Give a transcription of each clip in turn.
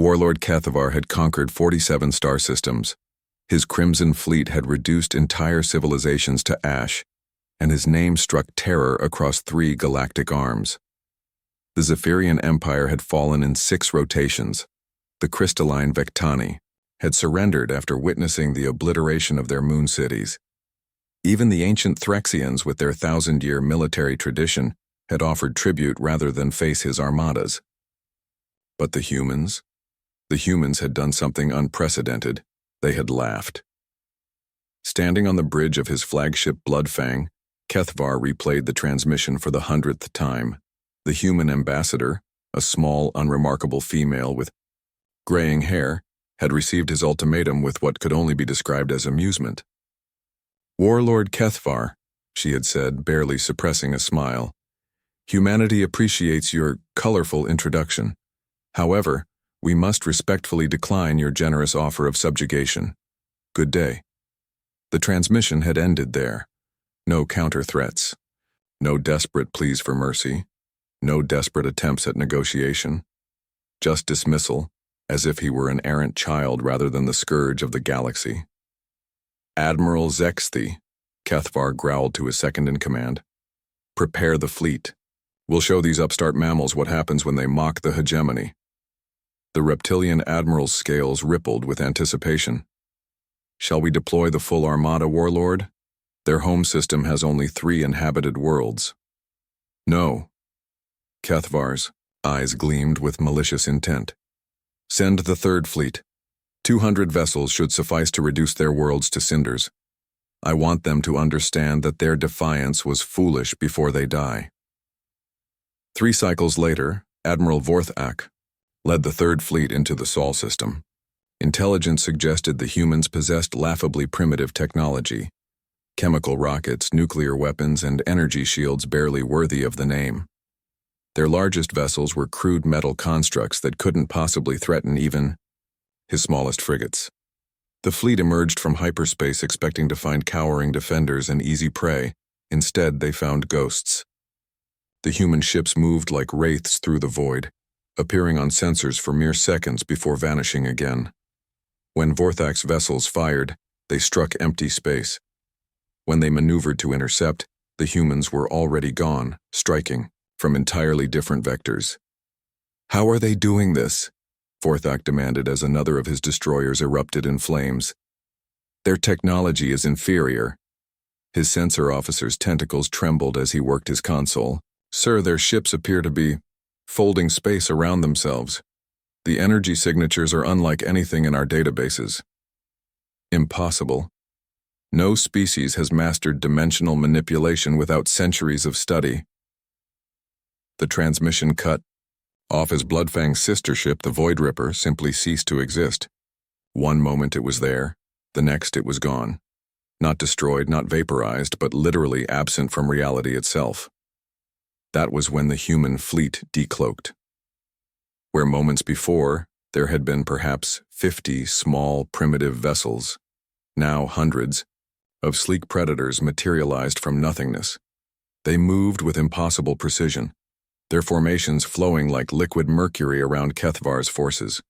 Warlord Cathavar had conquered 47 star systems. His Crimson Fleet had reduced entire civilizations to ash, and his name struck terror across 3 galactic arms. The Zephyrian Empire had fallen in 6 rotations. The crystalline Vectani had surrendered after witnessing the obliteration of their moon cities. Even the ancient Threxians, with their 1,000-year military tradition, had offered tribute rather than face his armadas. But the humans? The humans had done something unprecedented. They had laughed. Standing on the bridge of his flagship Bloodfang, Kethvar replayed the transmission for the 100th time. The human ambassador, a small, unremarkable female with graying hair, had received his ultimatum with what could only be described as amusement. "Warlord Kethvar," she had said, barely suppressing a smile, "humanity appreciates your colorful introduction. However, we must respectfully decline your generous offer of subjugation. Good day." The transmission had ended there. No counter-threats. No desperate pleas for mercy. No desperate attempts at negotiation. Just dismissal, as if he were an errant child rather than the scourge of the galaxy. "Admiral Zexthi," Kethvar growled to his second-in-command. "Prepare the fleet. We'll show these upstart mammals what happens when they mock the hegemony." The reptilian admiral's scales rippled with anticipation. "Shall we deploy the full armada, Warlord? Their home system has only 3 inhabited worlds." "No." Kethvar's eyes gleamed with malicious intent. "Send the 3rd fleet. 200 vessels should suffice to reduce their worlds to cinders. I want them to understand that their defiance was foolish before they die." 3 cycles later, Admiral Vorthak led the 3rd fleet into the Sol system. Intelligence suggested the humans possessed laughably primitive technology. Chemical rockets, nuclear weapons, and energy shields barely worthy of the name. Their largest vessels were crude metal constructs that couldn't possibly threaten even his smallest frigates. The fleet emerged from hyperspace expecting to find cowering defenders and easy prey. Instead, they found ghosts. The human ships moved like wraiths through the void, appearing on sensors for mere seconds before vanishing again. When Vorthak's vessels fired, they struck empty space. When they maneuvered to intercept, the humans were already gone, striking from entirely different vectors. "How are they doing this?" Vorthak demanded as another of his destroyers erupted in flames. "Their technology is inferior." His sensor officer's tentacles trembled as he worked his console. "Sir, their ships appear to be folding space around themselves. The energy signatures are unlike anything in our databases." "Impossible. No species has mastered dimensional manipulation without centuries of study." The transmission cut. Off his Bloodfang's sister ship, the Void Ripper, simply ceased to exist. One moment it was there, the next it was gone. Not destroyed, not vaporized, but literally absent from reality itself. That was when the human fleet decloaked. Where moments before, there had been perhaps 50 small, primitive vessels, now hundreds, of sleek predators materialized from nothingness. They moved with impossible precision, their formations flowing like liquid mercury around Kethvar's forces.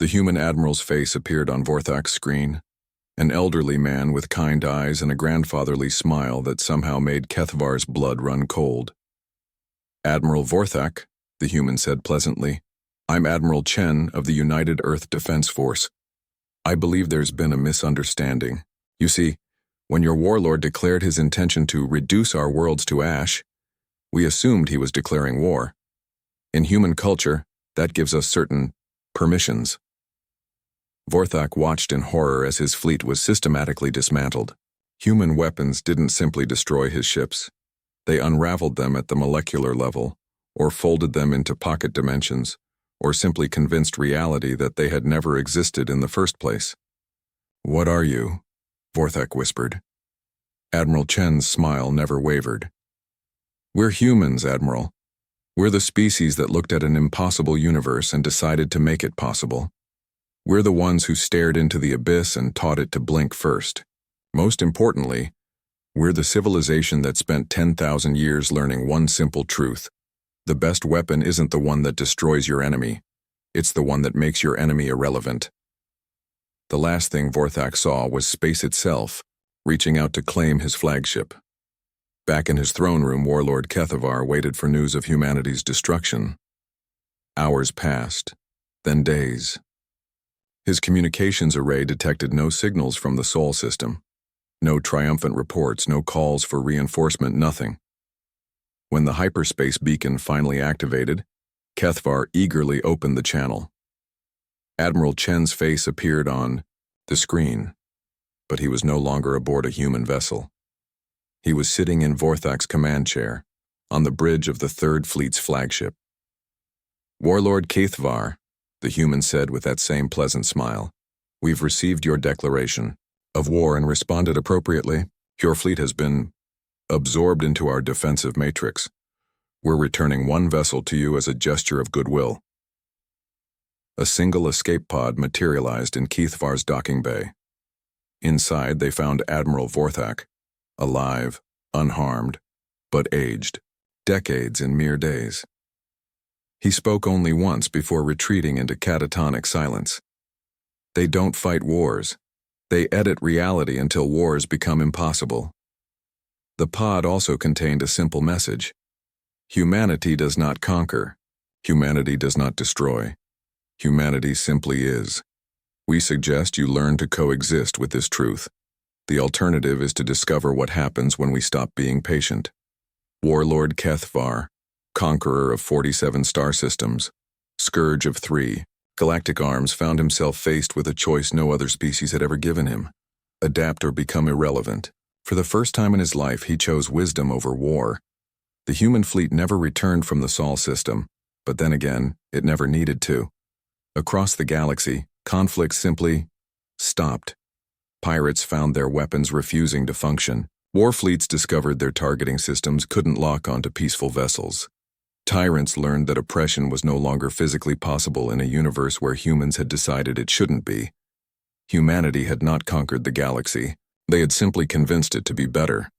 The human admiral's face appeared on Vorthak's screen, an elderly man with kind eyes and a grandfatherly smile that somehow made Kethvar's blood run cold. "Admiral Vorthak," the human said pleasantly, "I'm Admiral Chen of the United Earth Defense Force. I believe there's been a misunderstanding. You see, when your warlord declared his intention to reduce our worlds to ash, we assumed he was declaring war. In human culture, that gives us certain permissions." Vorthak watched in horror as his fleet was systematically dismantled. Human weapons didn't simply destroy his ships. They unraveled them at the molecular level, or folded them into pocket dimensions, or simply convinced reality that they had never existed in the first place. "What are you?" Vorthak whispered. Admiral Chen's smile never wavered. "We're humans, Admiral. We're the species that looked at an impossible universe and decided to make it possible. We're the ones who stared into the abyss and taught it to blink first. Most importantly, we're the civilization that spent 10,000 years learning one simple truth. The best weapon isn't the one that destroys your enemy. It's the one that makes your enemy irrelevant. The last thing Vorthak saw was space itself, reaching out to claim his flagship. Back in his throne room, Warlord Kethavar waited for news of humanity's destruction. Hours passed, then days. His communications array detected no signals from the Sol system. No triumphant reports, no calls for reinforcement, nothing. When the hyperspace beacon finally activated, Kethavar eagerly opened the channel. Admiral Chen's face appeared on the screen, but he was no longer aboard a human vessel. He was sitting in Vorthak's command chair, on the bridge of the Third Fleet's flagship. "Warlord Kethavar," the human said with that same pleasant smile, "we've received your declaration of war and responded appropriately. Your fleet has been absorbed into our defensive matrix. We're returning one vessel to you as a gesture of goodwill." A single escape pod materialized in Kethavar's docking bay. Inside, they found Admiral Vorthak, alive, unharmed, but aged, decades in mere days. He spoke only once before retreating into catatonic silence. They don't fight wars. They edit reality until wars become impossible. The pod also contained a simple message. Humanity does not conquer. Humanity does not destroy. Humanity simply is. We suggest you learn to coexist with this truth. The alternative is to discover what happens when we stop being patient. Warlord Kethavar, conqueror of 47 star systems, scourge of 3, galactic arms, found himself faced with a choice no other species had ever given him: adapt or become irrelevant. For the first time in his life, he chose wisdom over war. The human fleet never returned from the Sol system, but then again, it never needed to. Across the galaxy, conflict simply stopped. Pirates found their weapons refusing to function. War fleets discovered their targeting systems couldn't lock onto peaceful vessels. Tyrants learned that oppression was no longer physically possible in a universe where humans had decided it shouldn't be. Humanity had not conquered the galaxy. They had simply convinced it to be better.